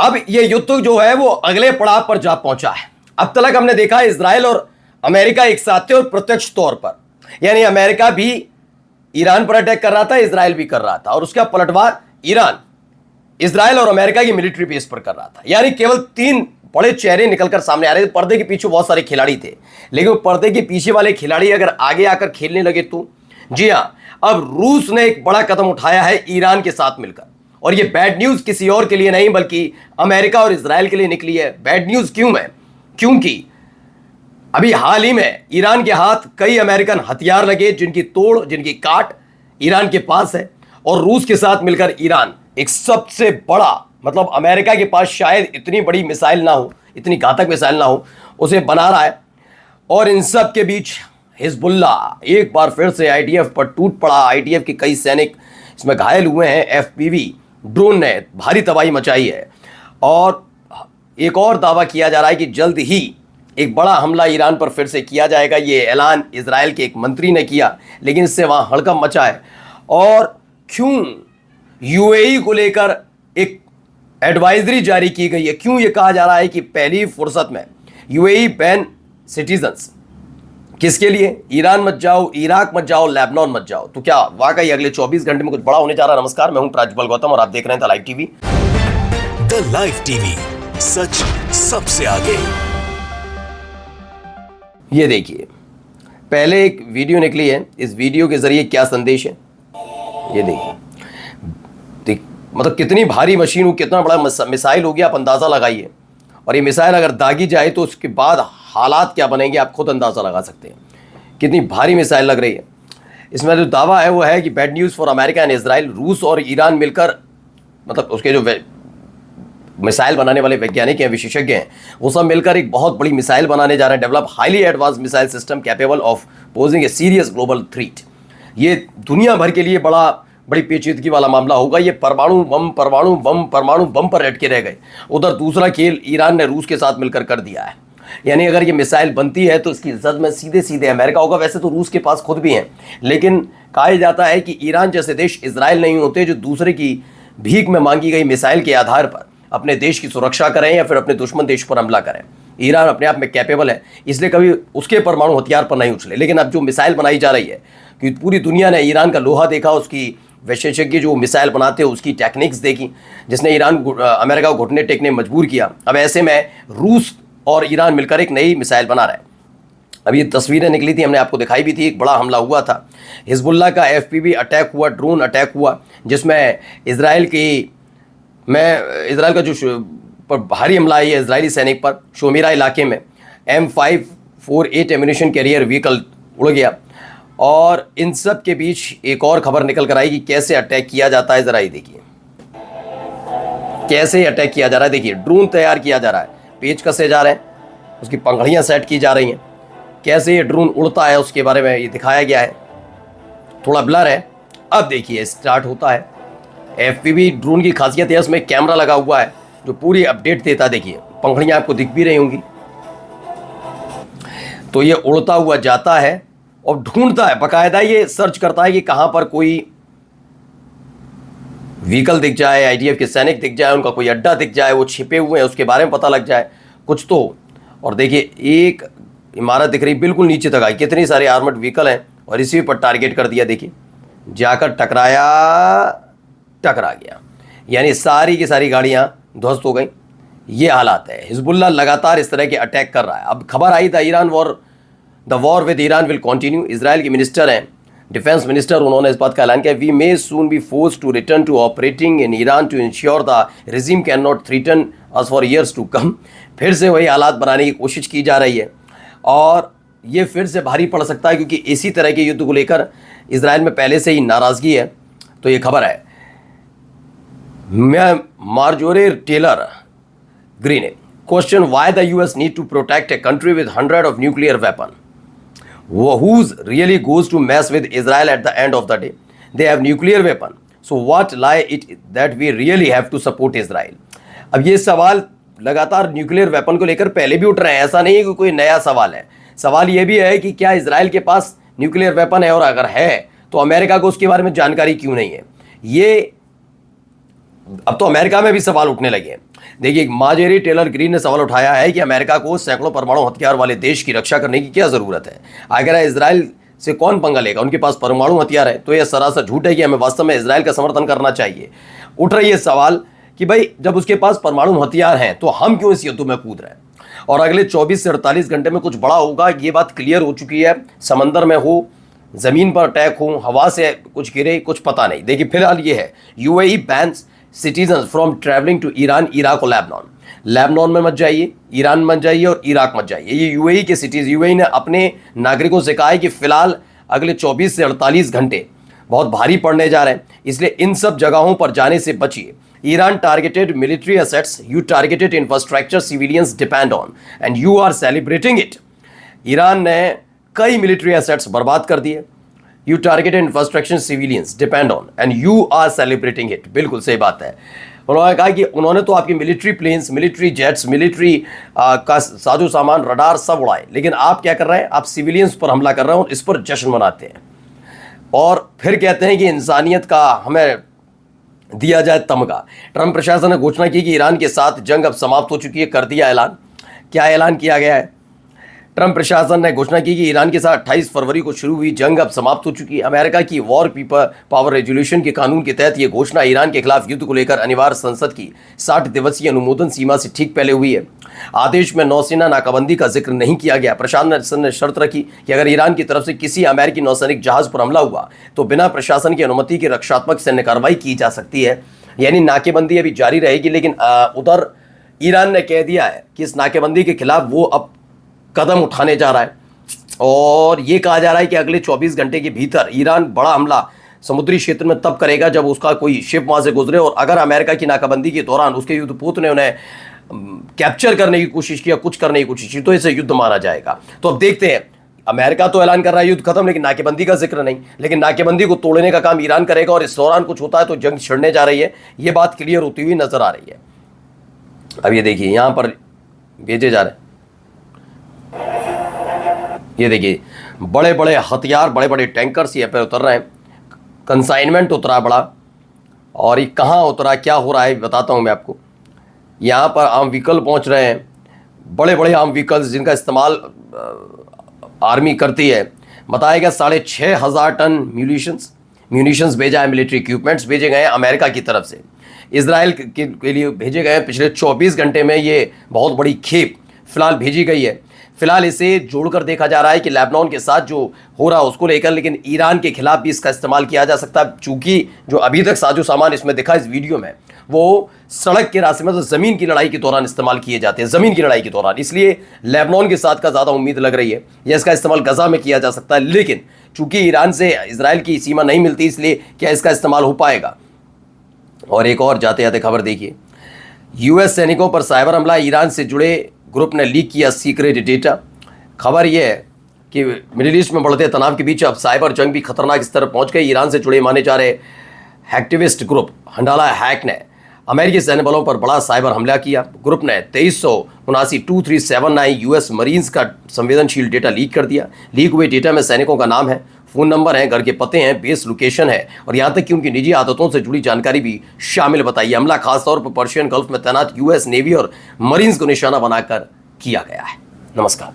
अब ये युद्ध जो है वो अगले पड़ाव पर जा पहुंचा है। अब तक हमने देखा इजराइल और अमेरिका एक साथ थे और प्रत्यक्ष तौर पर, यानी अमेरिका भी ईरान पर अटैक कर रहा था, इजराइल भी कर रहा था, और उसका पलटवार ईरान इजराइल और अमेरिका की मिलिट्री बेस पर कर रहा था। यानी केवल तीन बड़े चेहरे निकलकर सामने आ रहे थे। पर्दे के पीछे बहुत सारे खिलाड़ी थे, लेकिन पर्दे के पीछे वाले खिलाड़ी अगर आगे आकर खेलने लगे तो जी हां, अब रूस ने एक बड़ा कदम उठाया है ईरान के साथ मिलकर, और ये बैड न्यूज किसी और के लिए नहीं बल्कि अमेरिका और इजराइल के लिए निकली है। बैड न्यूज क्यों है? क्योंकि अभी हाल ही में ईरान के हाथ कई अमेरिकन हथियार लगे जिनकी तोड़, जिनकी काट ईरान के पास है, और रूस के साथ मिलकर ईरान एक सबसे बड़ा, मतलब अमेरिका के पास शायद इतनी बड़ी मिसाइल ना हो, इतनी घातक मिसाइल ना हो, उसे बना रहा है। और इन सब के बीच हिजबुल्ला एक बार फिर से आईडीएफ पर टूट पड़ा। आईडीएफ के कई सैनिक इसमें घायल हुए हैं। एफपीवी ड्रोन ने भारी तबाही मचाई है, और एक और दावा किया जा रहा है कि जल्द ही एक बड़ा हमला ईरान पर फिर से किया जाएगा। ये ऐलान इजराइल के एक मंत्री ने किया, लेकिन इससे वहां हड़कंप मचा है। और क्यों यूएई को लेकर एक एडवाइजरी जारी की गई है? क्यों ये कहा जा रहा है कि पहली फुर्सत में यूएई बैन सिटीजन्स? किसके लिए? ईरान मत जाओ, इराक मत जाओ, लेबनान मत जाओ। तो क्या वाकई अगले 24 घंटे में कुछ बड़ा होने जा रहा है? नमस्कार, मैं हूं प्राजपाल गौतम और आप देख रहे हैं the live TV. The live TV, सच सबसे आगे। ये देखिए, पहले एक वीडियो निकली है। इस वीडियो के जरिए क्या संदेश है ये देखिए। मतलब कितनी भारी मशीन हो, कितना बड़ा मिसाइल हो गया, आप अंदाज़ा लगाइए। और ये मिसाइल अगर दागी जाए तो उसके बाद हालात क्या बनेंगे आप खुद अंदाज़ा लगा सकते हैं। कितनी भारी मिसाइल लग रही है। इसमें जो दावा है वो है कि bad news for America and Israel. रूस और ईरान मिलकर, मतलब उसके जो मिसाइल बनाने वाले वैज्ञानिक हैं, विशेषज्ञ हैं, वो सब मिलकर एक बहुत बड़ी मिसाइल बनाने जा रहे हैं। Develop highly advance missile system capable of posing a serious global threat. ये दुनिया भर के लिए बड़ी पेचीदगी वाला मामला होगा। ये परमाणु बम पर अटके रह गए। उधर दूसरा खेल ईरान ने रूस के साथ मिलकर कर दिया है। यानी अगर ये मिसाइल बनती है तो इसकी जद में सीधे सीधे अमेरिका होगा। वैसे तो रूस के पास खुद भी हैं, लेकिन कहा जाता है कि ईरान जैसे देश इजराइल नहीं होते जो दूसरे की भीख में मांगी गई मिसाइल के आधार पर अपने देश की सुरक्षा करें या फिर अपने दुश्मन देश पर हमला करें। ईरान अपने आप में कैपेबल है, इसलिए कभी उसके परमाणु हथियार पर नहीं उछले। लेकिन अब जो मिसाइल बनाई जा रही है, कि पूरी दुनिया ने ईरान का लोहा देखा, उसकी विशेषज्ञ जो मिसाइल बनाते हैं उसकी टेक्निक्स देखी, जिसने अमेरिका को घुटने टेकने मजबूर किया। अब ऐसे में रूस और ईरान मिलकर एक नई मिसाइल बना रहे हैं। अब ये तस्वीरें निकली थी, हमने आपको दिखाई भी थी। एक बड़ा हमला हुआ था, हिजबुल्ला का एफपीवी अटैक हुआ, ड्रोन अटैक हुआ, जिसमें इजराइल का जो पर भारी हमला है इजरायली सैनिक पर शोमेरा इलाके में M548 एम्यूनिशन कैरियर व्हीकल उड़ गया। और इन सब के बीच एक और खबर निकल कर आई कि कैसे अटैक किया जाता है। जरा ये देखिए कैसे अटैक किया जा रहा है। देखिए, ड्रोन तैयार किया जा रहा है, पेच कसे जा रहे हैं, उसकी पंखड़ियां सेट की जा रही हैं। कैसे ये ड्रोन उड़ता है उसके बारे में ये दिखाया गया है। थोड़ा ब्लर है। अब देखिए स्टार्ट होता है। एफपीवी ड्रोन की खासियत है उसमें कैमरा लगा हुआ है जो पूरी अपडेट देता है। देखिए पंखड़ियां आपको दिख भी रही होंगी। तो ये उड़ता हुआ जाता है और ढूंढता है, बाकायदा ये सर्च करता है कि कहां पर कोई व्हीकल दिख जाए, आईडीएफ के सैनिक दिख जाए, उनका कोई अड्डा दिख जाए, वो छिपे हुए हैं उसके बारे में पता लग जाए कुछ तो। और देखिए एक इमारत दिख रही बिल्कुल नीचे तक आई, कितनी सारे आर्मर्ड व्हीकल हैं और इसी पर टारगेट कर दिया। देखिए जाकर टकरा गया, यानी सारी की सारी गाड़ियां ध्वस्त हो गई। ये हालात है। हिजबुल्ला लगातार इस तरह के अटैक कर रहा है। अब खबर आई the war with Iran will continue. Israel के मिनिस्टर हैं, डिफेंस मिनिस्टर, उन्होंने इस बात का ऐलान किया, we may soon be forced to return to operating in Iran to ensure the regime can not threaten us for years to come. फिर से वही हालात बनाने की कोशिश की जा रही है और ये फिर से भारी पड़ सकता है, क्योंकि इसी तरह के युद्ध को लेकर इजराइल में पहले से ही नाराज़गी है। तो ये खबर है। Marjorie Taylor Greene question why the US need to protect a country with 100 of nuclear weapon whose really goes to mess with Israel at the end of the day. They have nuclear weapon, so what lie it that we really have to support Israel? अब ये सवाल लगातार nuclear weapon को लेकर पहले भी उठ रहे हैं, ऐसा नहीं है कि कोई नया सवाल है। सवाल ये भी है कि क्या इजराइल के पास न्यूक्लियर वेपन है, और अगर है तो अमेरिका को उसके बारे में जानकारी क्यों नहीं है। ये अब तो अमेरिका में भी सवाल उठने लगे हैं। देखिए, मार्जरी टेलर ग्रीन ने सवाल उठाया है कि अमेरिका को सैकड़ों परमाणु हथियार वाले देश की रक्षा करने की क्या जरूरत है। अगर इजराइल से कौन पंगा लेगा, उनके पास परमाणु हथियार है। तो यह सरासर झूठ है कि हमें वास्तव में इजराइल का समर्थन करना चाहिए। उठ रही है सवाल कि भाई जब उसके पास परमाणु हथियार हैं तो हम क्यों इस युद्ध में कूद रहे हैं, और अगले 24 से 48 घंटे में कुछ बड़ा होगा, ये बात क्लियर हो चुकी है। समंदर में हो, जमीन पर अटैक हो, हवा से कुछ गिरे, कुछ पता नहीं। देखिए फिलहाल ये है, UAE bans citizen from travelling to Iran, Iraq और लेबनान। लेबनान में मत जाइए, ईरान मत जाइए और इराक मत जाइए। ये यूएई के सिटीज, यूएई ने अपने नागरिकों से कहा है कि फिलहाल अगले 24 से 48 घंटे बहुत भारी पड़ने जा रहे हैं, इसलिए इन सब जगहों पर जाने से बचिए। Iran targeted military assets, you targeted infrastructure civilians depend on and you are celebrating it. Iran ने कई मिलिट्री एसेट्स बर्बाद कर दिए। You targeted infrastructure civilians depend on and you are celebrating it. बिल्कुल सही बात है। उन्होंने कहा कि उन्होंने तो आपकी military planes, military jets, military का साजो सामान, रडार सब उड़ाए, लेकिन आप क्या कर रहे हैं, आप सिविलियंस पर हमला कर रहे हैं और इस पर जश्न मनाते हैं और फिर कहते हैं कि इंसानियत का हमें दिया जाए तमगा। ट्रंप प्रशासन ने घोषणा की कि ईरान के साथ जंग अब समाप्त हो चुकी है। कर दिया ऐलान। क्या ऐलान किया गया है? ट्रंप प्रशासन ने घोषणा की कि ईरान के साथ 28 फरवरी को शुरू हुई जंग अब समाप्त हो चुकी है। अमेरिका की वॉर पावर रेजोल्यूशन के कानून के तहत यह घोषणा ईरान के खिलाफ युद्ध को लेकर अनिवार्य संसद की 60 दिवसीय अनुमोदन सीमा से ठीक पहले हुई है। आदेश में नौसेना नाकाबंदी का जिक्र नहीं किया गया। प्रशासन ने शर्त रखी कि अगर ईरान की तरफ से किसी अमेरिकी नौसैनिक जहाज पर हमला हुआ तो बिना प्रशासन की अनुमति के रक्षात्मक सैन्य कार्रवाई की जा सकती है। यानी नाकेबंदी अभी जारी रहेगी, लेकिन उधर ईरान ने कह दिया है कि इस नाकेबंदी के खिलाफ वो अब कदम उठाने जा रहा है और ये कहा जा रहा है कि अगले 24 घंटे के भीतर ईरान बड़ा हमला समुद्री क्षेत्र में तब करेगा जब उसका कोई शिप वहां से गुजरे, और अगर अमेरिका की नाकाबंदी के दौरान उसके युद्धपोत ने उन्हें कैप्चर करने की कोशिश किया, कुछ करने की कोशिश की, तो इसे युद्ध माना जाएगा। तो अब देखते हैं, अमेरिका तो ऐलान कर रहा है युद्ध खत्म, लेकिन नाकेबंदी का जिक्र नहीं। लेकिन नाकेबंदी को तोड़ने का काम ईरान करेगा और इस दौरान कुछ होता है तो जंग छिड़ने जा रही है। ये बात क्लियर होती हुई नजर आ रही है। अब ये देखिए, यहां पर भेजे जा रहे हैं, ये देखिए बड़े बड़े हथियार, बड़े बड़े टैंकर्स यहाँ पे उतर रहे हैं। कंसाइनमेंट उतरा बड़ा, और ये कहाँ उतरा, क्या हो रहा है बताता हूँ मैं आपको। यहाँ पर आर्म व्हीकल पहुँच रहे हैं, बड़े बड़े आर्म व्हीकल्स जिनका इस्तेमाल आर्मी करती है। बताया गया 6,500 टन म्यूनिशंस भेजा है, मिलिट्री इक्विपमेंट्स भेजे गए हैं अमेरिका की तरफ से। इसराइल के लिए भेजे गए हैं। पिछले 24 घंटे में ये बहुत बड़ी खेप फिलहाल भेजी गई है। फिलहाल इसे जोड़कर देखा जा रहा है कि लेबनान के साथ जो हो रहा है उसको लेकर, लेकिन ईरान के खिलाफ भी इसका इस्तेमाल किया जा सकता है, चूंकि जो अभी तक साजो सामान इसमें दिखा इस वीडियो में वो सड़क के रास्ते में, तो ज़मीन की लड़ाई के दौरान इस्तेमाल किए जाते हैं, ज़मीन की लड़ाई के दौरान। इसलिए लेबनान के साथ का ज़्यादा उम्मीद लग रही है, या इसका इस्तेमाल गजा में किया जा सकता है। लेकिन चूंकि ईरान से इजराइल की सीमा नहीं मिलती, इसलिए क्या इसका इस्तेमाल हो पाएगा। और एक और जाते जाते खबर देखिए, यूएस सैनिकों पर साइबर हमला, ईरान से जुड़े ग्रुप ने लीक किया सीक्रेट डेटा। खबर यह है कि मिडिल ईस्ट में बढ़ते तनाव के बीच अब साइबर जंग भी खतरनाक स्तर पर पहुंच गई। ईरान से जुड़े माने जा रहे हैक्टिविस्ट ग्रुप हंडाला हैक ने अमेरिकी सैन्य बलों पर बड़ा साइबर हमला किया। ग्रुप ने 2379 यूएस मरीन्स का संवेदनशील डेटा लीक कर दिया। लीक हुए डेटा में सैनिकों का नाम है, फ़ोन नंबर है, घर के पते हैं, बेस लोकेशन है, और यहाँ तक कि उनकी निजी आदतों से जुड़ी जानकारी भी शामिल बताई। हमला खासतौर पर पर्शियन गल्फ में तैनात यूएस नेवी और मरीन्स को निशाना बनाकर किया गया है। नमस्कार।